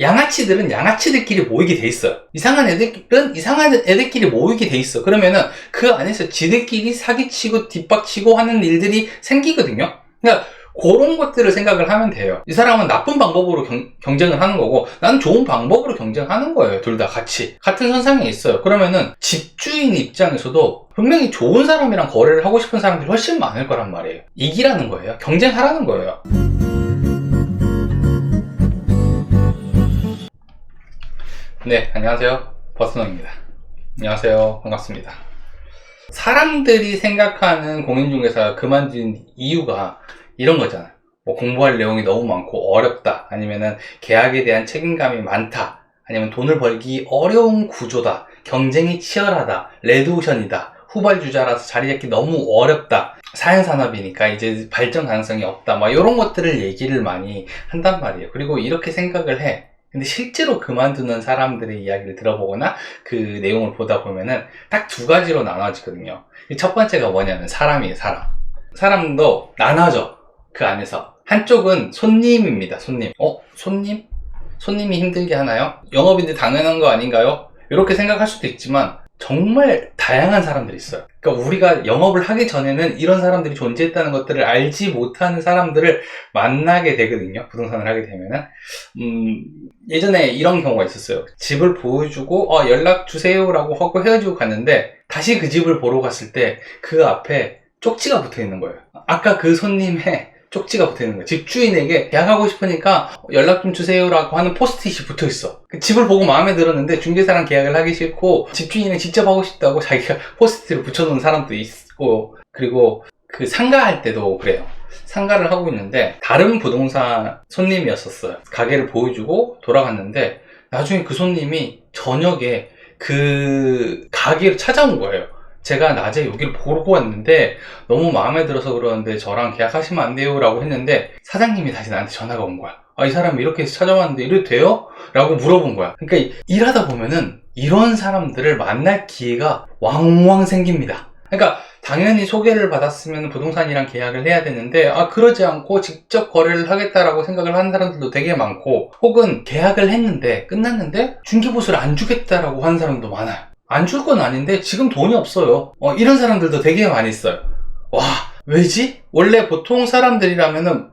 양아치들은 양아치들끼리 모이게 돼 있어요. 이상한 애들은 이상한 애들끼리 모이게 돼 있어. 그러면은 그 안에서 지들끼리 사기치고 뒷박치고 하는 일들이 생기거든요. 그러니까 그런 것들을 생각을 하면 돼요. 이 사람은 나쁜 방법으로 경쟁을 하는 거고 나는 좋은 방법으로 경쟁하는 거예요. 둘 다 같은 선상에 있어요. 그러면은 집주인 입장에서도 분명히 좋은 사람이랑 거래를 하고 싶은 사람들이 훨씬 많을 거란 말이에요. 이기라는 거예요. 경쟁하라는 거예요. 네, 안녕하세요. 버스노입니다. 안녕하세요. 반갑습니다. 사람들이 생각하는 공인중개사가 그만둔 이유가 이런 거잖아요. 뭐 공부할 내용이 너무 많고 어렵다, 아니면은 계약에 대한 책임감이 많다, 아니면 돈을 벌기 어려운 구조다, 경쟁이 치열하다, 레드오션이다, 후발주자라서 자리 잡기 너무 어렵다, 사양산업이니까 이제 발전 가능성이 없다, 막 이런 것들을 얘기를 많이 한단 말이에요. 그리고 이렇게 생각을 해. 근데 실제로 그만두는 사람들의 이야기를 들어보거나 그 내용을 보다 보면은 딱 두 가지로 나눠지거든요. 첫 번째가 뭐냐면 사람이에요. 사람도 나눠져. 그 안에서 한쪽은 손님입니다. 손님. 손님? 손님이 힘들게 하나요? 영업인데 당연한 거 아닌가요? 이렇게 생각할 수도 있지만 정말 다양한 사람들이 있어요. 그러니까 우리가 영업을 하기 전에는 이런 사람들이 존재했다는 것들을 알지 못하는 사람들을 만나게 되거든요. 부동산을 하게 되면은. 예전에 이런 경우가 있었어요. 집을 보여주고 연락 주세요 라고 하고 헤어지고 갔는데 다시 그 집을 보러 갔을 때 그 앞에 쪽지가 붙어 있는 거예요. 아까 그 손님의 쪽지가 붙어 있는 거예요. 집주인에게 계약하고 싶으니까 연락 좀 주세요 라고 하는 포스트잇이 붙어 있어. 집을 보고 마음에 들었는데 중개사랑 계약을 하기 싫고 집주인은 직접 하고 싶다고 자기가 포스트잇을 붙여놓은 사람도 있고, 그리고 그 상가할 때도 그래요. 상가를 하고 있는데 다른 부동산 손님이었었어요. 가게를 보여주고 돌아갔는데 나중에 그 손님이 저녁에 그 가게로 찾아온 거예요. 제가 낮에 여기를 보고 왔는데 너무 마음에 들어서 그러는데 저랑 계약하시면 안 돼요 라고 했는데 사장님이 다시 나한테 전화가 온 거야. 이 사람이 이렇게 해서 찾아왔는데 이래도 돼요? 라고 물어본 거야. 그러니까 일하다 보면은 이런 사람들을 만날 기회가 왕왕 생깁니다. 그러니까 당연히 소개를 받았으면 부동산이랑 계약을 해야 되는데 그러지 않고 직접 거래를 하겠다라고 생각을 하는 사람들도 되게 많고, 혹은 계약을 했는데 끝났는데 중개보수를 안 주겠다라고 하는 사람도 많아요. 안 줄 건 아닌데 지금 돈이 없어요. 이런 사람들도 되게 많이 있어요. 와, 왜지? 원래 보통 사람들이라면은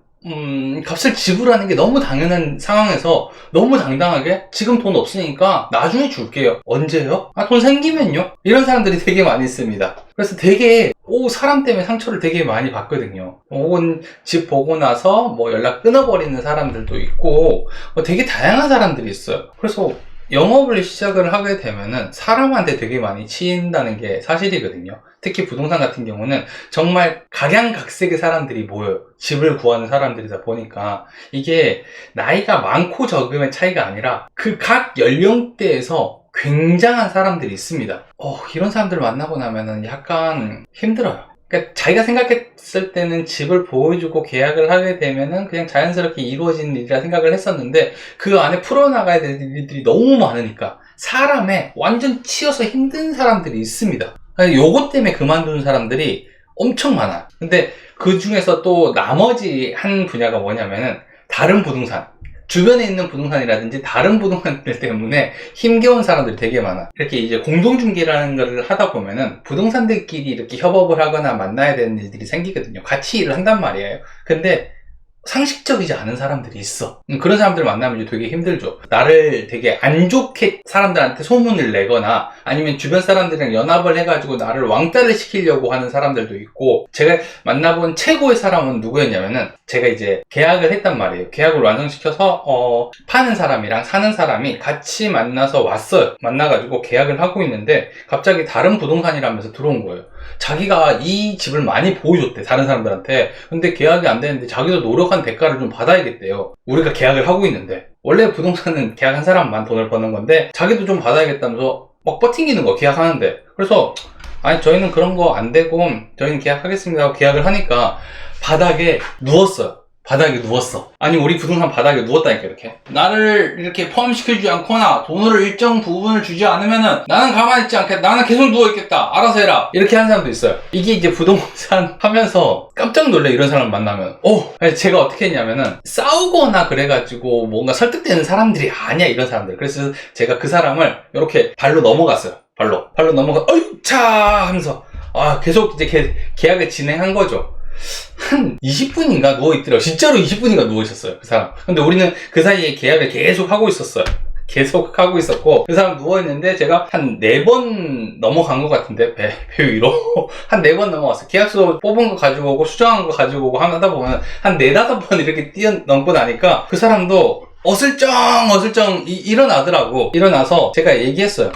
값을 지불하는 게 너무 당연한 상황에서 너무 당당하게 지금 돈 없으니까 나중에 줄게요. 언제요? 돈 생기면요? 이런 사람들이 되게 많이 있습니다. 그래서 되게 사람 때문에 상처를 되게 많이 받거든요. 혹은 집 보고 나서 뭐 연락 끊어버리는 사람들도 있고 되게 다양한 사람들이 있어요. 그래서 영업을 시작을 하게 되면은 사람한테 되게 많이 치인다는 게 사실이거든요. 특히 부동산 같은 경우는 정말 각양각색의 사람들이 모여요. 집을 구하는 사람들이다 보니까 이게 나이가 많고 적음의 차이가 아니라 그 각 연령대에서 굉장한 사람들이 있습니다. 이런 사람들 만나고 나면은 약간 힘들어요. 그러니까 자기가 생각했을 때는 집을 보여주고 계약을 하게 되면은 그냥 자연스럽게 이루어지는 일이라 생각을 했었는데 그 안에 풀어나가야 될 일들이 너무 많으니까 사람에 완전 치여서 힘든 사람들이 있습니다. 요것 때문에 그만두는 사람들이 엄청 많아요. 근데 그 중에서 또 나머지 한 분야가 뭐냐면은 다른 부동산, 주변에 있는 부동산이라든지 다른 부동산들 때문에 힘겨운 사람들이 되게 많아. 이렇게 이제 공동중개라는 걸 하다 보면은 부동산들끼리 이렇게 협업을 하거나 만나야 되는 일들이 생기거든요. 같이 일을 한단 말이에요. 근데 상식적이지 않은 사람들이 있어. 그런 사람들 만나면 이제 되게 힘들죠. 나를 되게 안 좋게 사람들한테 소문을 내거나 아니면 주변 사람들이랑 연합을 해가지고 나를 왕따를 시키려고 하는 사람들도 있고, 제가 만나본 최고의 사람은 누구였냐면은 제가 이제 계약을 했단 말이에요. 계약을 완성시켜서 파는 사람이랑 사는 사람이 같이 만나서 왔어요. 만나가지고 계약을 하고 있는데 갑자기 다른 부동산이라면서 들어온 거예요. 자기가 이 집을 많이 보여줬대, 다른 사람들한테. 근데 계약이 안 되는데 자기도 노력한 대가를 좀 받아야겠대요. 우리가 계약을 하고 있는데. 원래 부동산은 계약한 사람만 돈을 버는 건데 자기도 좀 받아야겠다면서 막 버팅기는 거, 계약하는데. 그래서 저희는 그런 거 안 되고 저희는 계약하겠습니다 하고 계약을 하니까 바닥에 누웠어요. 바닥에 누웠어. 아니 우리 부동산 바닥에 누웠다니까. 이렇게 나를 이렇게 포함시켜주지 않거나 돈을 일정 부분을 주지 않으면은 나는 가만히 있지 않겠다, 나는 계속 누워있겠다, 알아서 해라, 이렇게 하는 사람도 있어요. 이게 이제 부동산 하면서 깜짝 놀래. 이런 사람 만나면 제가 어떻게 했냐면은 싸우거나 그래가지고 뭔가 설득되는 사람들이 아니야, 이런 사람들. 그래서 제가 그 사람을 이렇게 발로 넘어갔어요. 발로 넘어가 어이 차 하면서 계속 이제 계약을 진행한 거죠. 한 20분인가 누워있더라고요. 진짜로 20분인가 누워있었어요, 그 사람. 근데 우리는 그 사이에 계약을 계속 하고 있었어요. 계속 하고 있었고, 그 사람 누워있는데 제가 한 4번 넘어간 것 같은데, 배 위로. 한 4번 넘어갔어요. 계약서 뽑은 거 가지고 오고, 수정한 거 가지고 오고 하다 보면 한 4-5번 이렇게 뛰어넘고 나니까 그 사람도 어슬쩡 일어나더라고. 일어나서 제가 얘기했어요.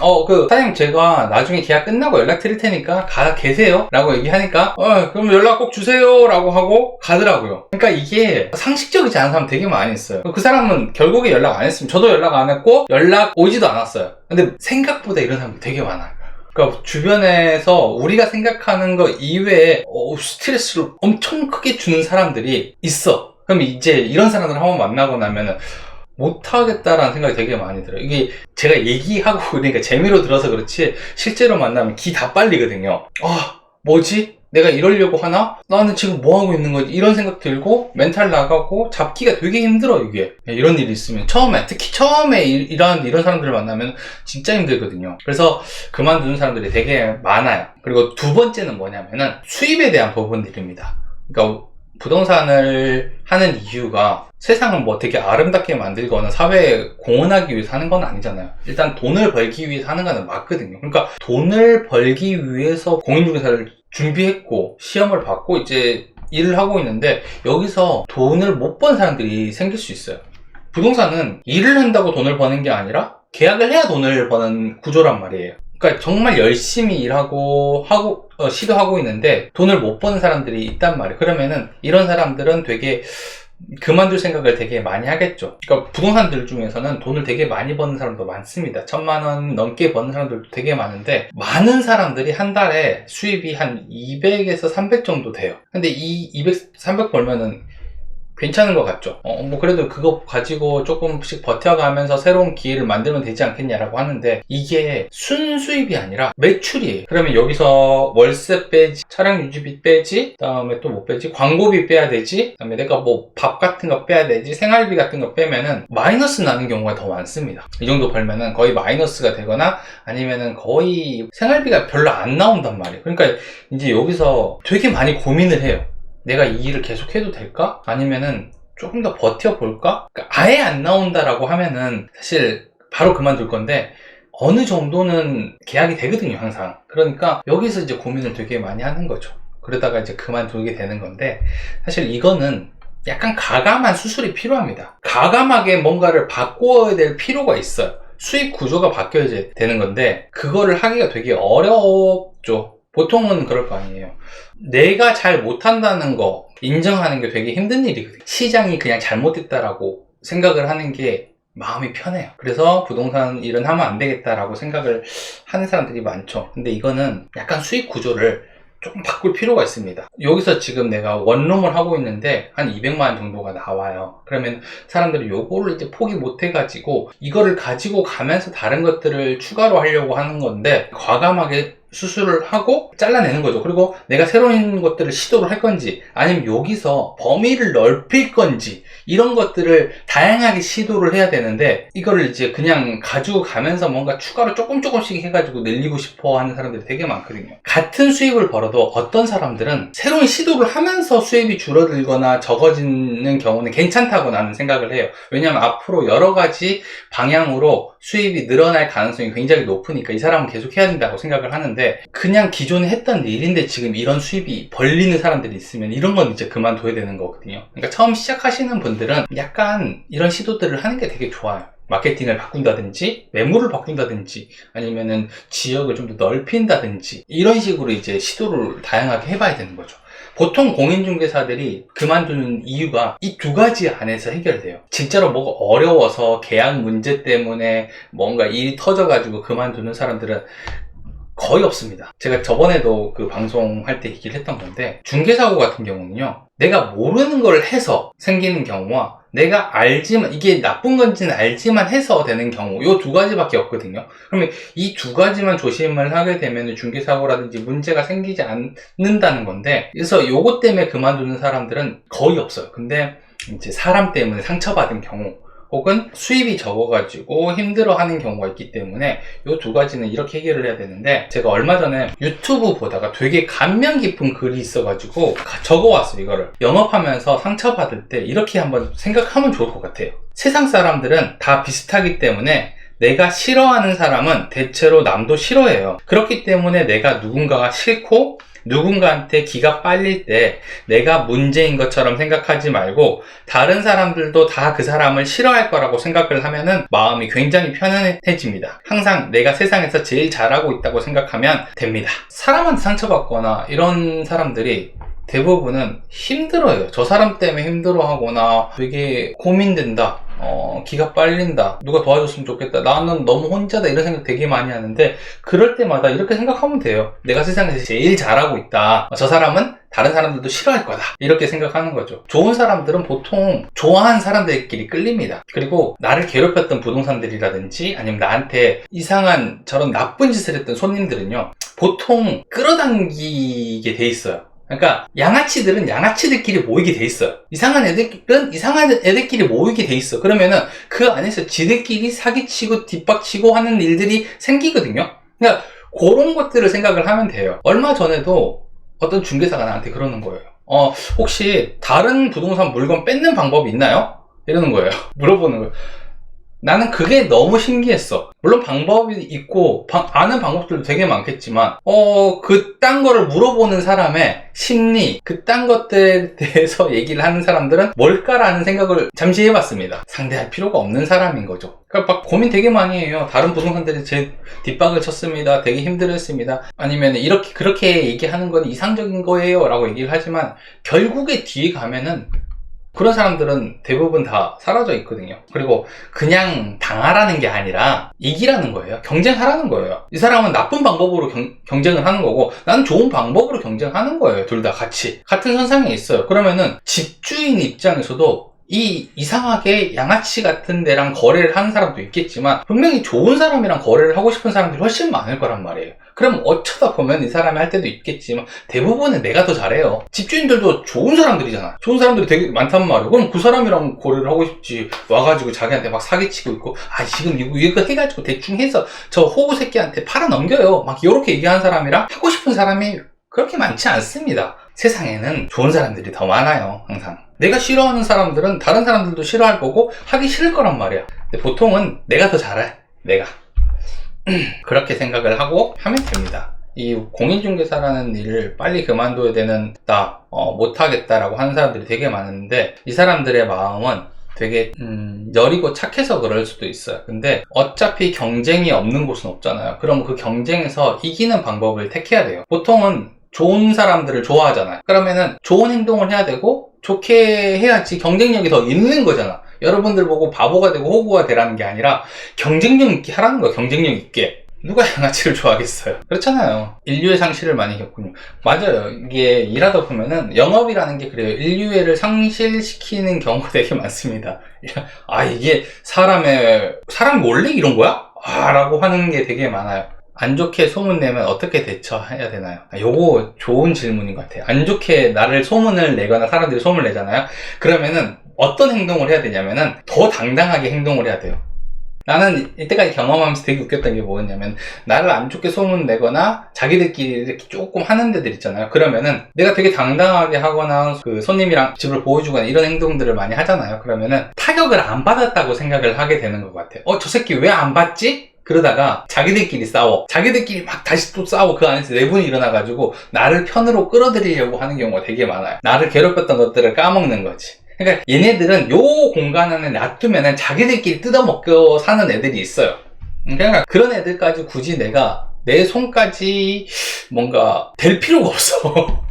사장님, 제가 나중에 계약 끝나고 연락 드릴 테니까 가 계세요 라고 얘기하니까 그럼 연락 꼭 주세요 라고 하고 가더라고요. 그러니까 이게 상식적이지 않은 사람 되게 많이 있어요. 그 사람은 결국에 연락 안 했으면 저도 연락 안 했고 연락 오지도 않았어요. 근데 생각보다 이런 사람들 되게 많아요. 그러니까 주변에서 우리가 생각하는 거 이외에 스트레스를 엄청 크게 주는 사람들이 있어. 그럼 이제 이런 사람들 한번 만나고 나면은 못하겠다라는 생각이 되게 많이 들어요. 이게 제가 얘기하고 그러니까 재미로 들어서 그렇지 실제로 만나면 기 다 빨리거든요. 뭐지? 내가 이러려고 하나? 나는 지금 뭐 하고 있는 거지? 이런 생각 들고 멘탈 나가고 잡기가 되게 힘들어. 이게 이런 일이 있으면 특히 처음에 일하는데 이런 사람들을 만나면 진짜 힘들거든요. 그래서 그만두는 사람들이 되게 많아요. 그리고 두 번째는 뭐냐면은 수입에 대한 부분들입니다. 그러니까 부동산을 하는 이유가 세상을 뭐 되게 아름답게 만들거나 사회에 공헌하기 위해서 하는 건 아니잖아요. 일단 돈을 벌기 위해서 하는 거는 맞거든요. 그러니까 돈을 벌기 위해서 공인중개사를 준비했고 시험을 받고 이제 일을 하고 있는데 여기서 돈을 못 번 사람들이 생길 수 있어요. 부동산은 일을 한다고 돈을 버는 게 아니라 계약을 해야 돈을 버는 구조란 말이에요. 그러니까 정말 열심히 일하고 시도하고 있는데 돈을 못 버는 사람들이 있단 말이에요. 그러면은 이런 사람들은 되게 그만둘 생각을 되게 많이 하겠죠. 그러니까 부동산들 중에서는 돈을 되게 많이 버는 사람도 많습니다. 1000만 원 넘게 버는 사람들도 되게 많은데 많은 사람들이 한 달에 수입이 한 200에서 300 정도 돼요. 근데 이 200, 300 벌면은 괜찮은 것 같죠. 그래도 그거 가지고 조금씩 버텨가면서 새로운 기회를 만들면 되지 않겠냐라고 하는데 이게 순수입이 아니라 매출이에요. 그러면 여기서 월세 빼지, 차량 유지비 빼지, 그다음에 또 뭐 빼지, 광고비 빼야 되지, 그다음에 내가 뭐 밥 같은 거 빼야 되지, 생활비 같은 거 빼면은 마이너스 나는 경우가 더 많습니다. 이 정도 벌면은 거의 마이너스가 되거나 아니면은 거의 생활비가 별로 안 나온단 말이에요. 그러니까 이제 여기서 되게 많이 고민을 해요. 내가 이 일을 계속 해도 될까? 아니면은 조금 더 버텨볼까? 그러니까 아예 안 나온다라고 하면은 사실 바로 그만둘 건데 어느 정도는 계약이 되거든요, 항상. 그러니까 여기서 이제 고민을 되게 많이 하는 거죠. 그러다가 이제 그만두게 되는 건데 사실 이거는 약간 가감한 수술이 필요합니다. 가감하게 뭔가를 바꿔야 될 필요가 있어요. 수입 구조가 바뀌어야 되는 건데 그거를 하기가 되게 어렵죠. 보통은 그럴 거 아니에요. 내가 잘 못한다는 거 인정하는 게 되게 힘든 일이거든요. 시장이 그냥 잘못됐다라고 생각을 하는 게 마음이 편해요. 그래서 부동산 일은 하면 안 되겠다라고 생각을 하는 사람들이 많죠. 근데 이거는 약간 수익 구조를 조금 바꿀 필요가 있습니다. 여기서 지금 내가 원룸을 하고 있는데 한 200만 원 정도가 나와요. 그러면 사람들이 요거를 이제 포기 못 해가지고 이거를 가지고 가면서 다른 것들을 추가로 하려고 하는 건데 과감하게 수술을 하고 잘라내는 거죠. 그리고 내가 새로운 것들을 시도를 할 건지 아니면 여기서 범위를 넓힐 건지 이런 것들을 다양하게 시도를 해야 되는데 이거를 이제 그냥 가지고 가면서 뭔가 추가로 조금씩 해가지고 늘리고 싶어 하는 사람들이 되게 많거든요. 같은 수입을 벌어도 어떤 사람들은 새로운 시도를 하면서 수입이 줄어들거나 적어지는 경우는 괜찮다고 나는 생각을 해요. 왜냐하면 앞으로 여러 가지 방향으로 수입이 늘어날 가능성이 굉장히 높으니까 이 사람은 계속 해야 된다고 생각을 하는데 그냥 기존에 했던 일인데 지금 이런 수입이 벌리는 사람들이 있으면 이런 건 이제 그만둬야 되는 거거든요. 그러니까 처음 시작하시는 분들은 약간 이런 시도들을 하는 게 되게 좋아요. 마케팅을 바꾼다든지 매물을 바꾼다든지 아니면은 지역을 좀 더 넓힌다든지 이런 식으로 이제 시도를 다양하게 해봐야 되는 거죠. 보통 공인중개사들이 그만두는 이유가 이 두 가지 안에서 해결돼요. 진짜로 뭐가 어려워서 계약 문제 때문에 뭔가 일이 터져가지고 그만두는 사람들은 거의 없습니다. 제가 저번에도 그 방송할 때 얘기를 했던 건데, 중개사고 같은 경우는요, 내가 모르는 걸 해서 생기는 경우와 내가 알지만, 이게 나쁜 건지는 알지만 해서 되는 경우, 요 두 가지밖에 없거든요. 그러면 이 두 가지만 조심을 하게 되면 중개사고라든지 문제가 생기지 않는다는 건데, 그래서 요것 때문에 그만두는 사람들은 거의 없어요. 근데 이제 사람 때문에 상처받은 경우, 혹은 수입이 적어가지고 힘들어하는 경우가 있기 때문에 이 두 가지는 이렇게 해결을 해야 되는데, 제가 얼마 전에 유튜브 보다가 되게 감명 깊은 글이 있어가지고 적어왔어요. 이거를 영업하면서 상처받을 때 이렇게 한번 생각하면 좋을 것 같아요. 세상 사람들은 다 비슷하기 때문에 내가 싫어하는 사람은 대체로 남도 싫어해요. 그렇기 때문에 내가 누군가가 싫고 누군가한테 기가 빨릴 때 내가 문제인 것처럼 생각하지 말고 다른 사람들도 다 그 사람을 싫어할 거라고 생각을 하면은 마음이 굉장히 편안해집니다. 항상 내가 세상에서 제일 잘하고 있다고 생각하면 됩니다. 사람한테 상처받거나 이런 사람들이 대부분은 힘들어요. 저 사람 때문에 힘들어하거나 되게 고민된다, 기가 빨린다, 누가 도와줬으면 좋겠다, 나는 너무 혼자다, 이런 생각 되게 많이 하는데, 그럴 때마다 이렇게 생각하면 돼요. 내가 세상에서 제일 잘하고 있다, 저 사람은 다른 사람들도 싫어할 거다, 이렇게 생각하는 거죠. 좋은 사람들은 보통 좋아하는 사람들끼리 끌립니다. 그리고 나를 괴롭혔던 부동산들이라든지 아니면 나한테 이상한 저런 나쁜 짓을 했던 손님들은요, 보통 끌어당기게 돼 있어요. 그러니까 양아치들은 양아치들끼리 모이게 돼 있어요. 이상한 애들은 이상한 애들끼리 모이게 돼 있어. 그러면은 그 안에서 지들끼리 사기치고 뒷박치고 하는 일들이 생기거든요. 그러니까 그런 것들을 생각을 하면 돼요. 얼마 전에도 어떤 중개사가 나한테 그러는 거예요. 혹시 다른 부동산 물건 뺏는 방법이 있나요? 이러는 거예요. 물어보는 거예요. 나는 그게 너무 신기했어. 물론 방법이 있고 아는 방법들도 되게 많겠지만 그딴 거를 물어보는 사람의 심리, 그딴 것들에 대해서 얘기를 하는 사람들은 뭘까라는 생각을 잠시 해봤습니다. 상대할 필요가 없는 사람인 거죠. 그러니까 막 고민 되게 많이 해요. 다른 부동산들이 제 뒷박을 쳤습니다, 되게 힘들었습니다, 아니면 이렇게 그렇게 얘기하는 건 이상적인 거예요 라고 얘기를 하지만 결국에 뒤에 가면은 그런 사람들은 대부분 다 사라져 있거든요. 그리고 그냥 당하라는 게 아니라 이기라는 거예요. 경쟁하라는 거예요. 이 사람은 나쁜 방법으로 경쟁을 하는 거고 나는 좋은 방법으로 경쟁하는 거예요. 둘 다 같이 같은 선상에 있어요. 그러면은 집주인 입장에서도 이상하게 양아치 같은 데랑 거래를 하는 사람도 있겠지만 분명히 좋은 사람이랑 거래를 하고 싶은 사람들이 훨씬 많을 거란 말이에요. 그럼 어쩌다 보면 이 사람이 할 때도 있겠지만 대부분은 내가 더 잘해요. 집주인들도 좋은 사람들이잖아. 좋은 사람들이 되게 많단 말이에요. 그럼 그 사람이랑 거래를 하고 싶지, 와가지고 자기한테 막 사기치고 있고, 지금 이거 해가지고 대충 해서 저 호구 새끼한테 팔아 넘겨요, 막 이렇게 얘기하는 사람이랑 하고 싶은 사람이 그렇게 많지 않습니다. 세상에는 좋은 사람들이 더 많아요. 항상 내가 싫어하는 사람들은 다른 사람들도 싫어할 거고 하기 싫을 거란 말이야. 근데 보통은 내가 더 잘해. 내가 그렇게 생각을 하고 하면 됩니다. 이 공인중개사라는 일을 빨리 그만둬야 되는다, 못하겠다라고 하는 사람들이 되게 많은데 이 사람들의 마음은 되게 여리고 착해서 그럴 수도 있어요. 근데 어차피 경쟁이 없는 곳은 없잖아요. 그럼 그 경쟁에서 이기는 방법을 택해야 돼요. 보통은 좋은 사람들을 좋아하잖아요. 그러면은 좋은 행동을 해야 되고 좋게 해야지 경쟁력이 더 있는 거잖아. 여러분들 보고 바보가 되고 호구가 되라는 게 아니라 경쟁력 있게 하라는 거야. 경쟁력 있게. 누가 양아치를 좋아하겠어요? 그렇잖아요. 인류의 상실을 많이 겪군요. 맞아요. 이게 일하다 보면은 영업이라는 게 그래요. 인류애를 상실시키는 경우가 되게 많습니다. 이게 사람이 원래 이런 거야? 라고 하는 게 되게 많아요. 안 좋게 소문내면 어떻게 대처해야 되나요? 요거 좋은 질문인 것 같아요. 안 좋게 나를 소문을 내거나 사람들이 소문을 내잖아요. 그러면은 어떤 행동을 해야 되냐면은 더 당당하게 행동을 해야 돼요. 나는 이때까지 경험하면서 되게 웃겼던 게 뭐였냐면, 나를 안 좋게 소문내거나 자기들끼리 이렇게 조금 하는 데들 있잖아요. 그러면은 내가 되게 당당하게 하거나 그 손님이랑 집을 보여주거나 이런 행동들을 많이 하잖아요. 그러면은 타격을 안 받았다고 생각을 하게 되는 것 같아요. 저 새끼 왜 안 받지? 그러다가 자기들끼리 싸워. 자기들끼리 막 다시 또 싸워. 그 안에서 내분이 일어나가지고 나를 편으로 끌어들이려고 하는 경우가 되게 많아요. 나를 괴롭혔던 것들을 까먹는 거지. 그러니까 얘네들은 요 공간 안에 놔두면은 자기들끼리 뜯어먹고 사는 애들이 있어요. 그러니까 그런 애들까지 굳이 내가 내 손까지 뭔가 될 필요가 없어.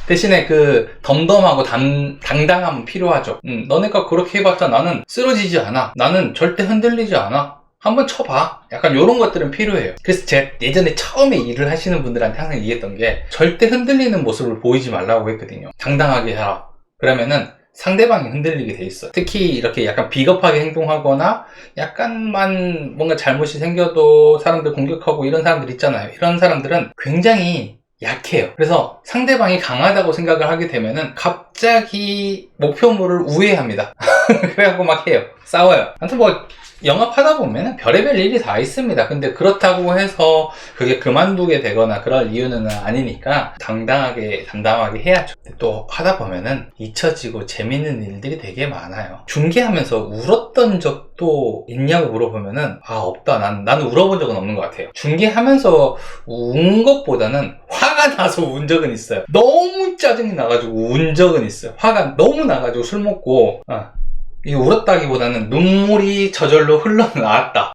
대신에 그 덤덤하고 당당함은 필요하죠. 너네가 그렇게 해봤자 나는 쓰러지지 않아. 나는 절대 흔들리지 않아. 한번 쳐봐. 약간 이런 것들은 필요해요. 그래서 제가 예전에 처음에 일을 하시는 분들한테 항상 얘기했던 게 절대 흔들리는 모습을 보이지 말라고 했거든요. 당당하게 해라. 그러면은 상대방이 흔들리게 돼 있어요. 특히 이렇게 약간 비겁하게 행동하거나 약간만 뭔가 잘못이 생겨도 사람들 공격하고 이런 사람들 있잖아요. 이런 사람들은 굉장히 약해요. 그래서 상대방이 강하다고 생각을 하게 되면은 갑자기 목표물을 우회합니다. 그래갖고 막 해요. 싸워요. 아무튼 뭐 영업하다 보면 별의별 일이 다 있습니다. 근데 그렇다고 해서 그게 그만두게 되거나 그럴 이유는 아니니까 당당하게 담담하게 해야죠. 또 하다 보면은 잊혀지고 재밌는 일들이 되게 많아요. 중개하면서 울었던 적도 있냐고 물어보면은 없다. 나는 울어본 적은 없는 것 같아요. 중개하면서 운 것보다는 화가 나서 운 적은 있어요. 너무 짜증이 나가지고 운 적은 있어요. 화가 너무 나가지고 술 먹고 이 울었다기보다는 눈물이 저절로 흘러나왔다.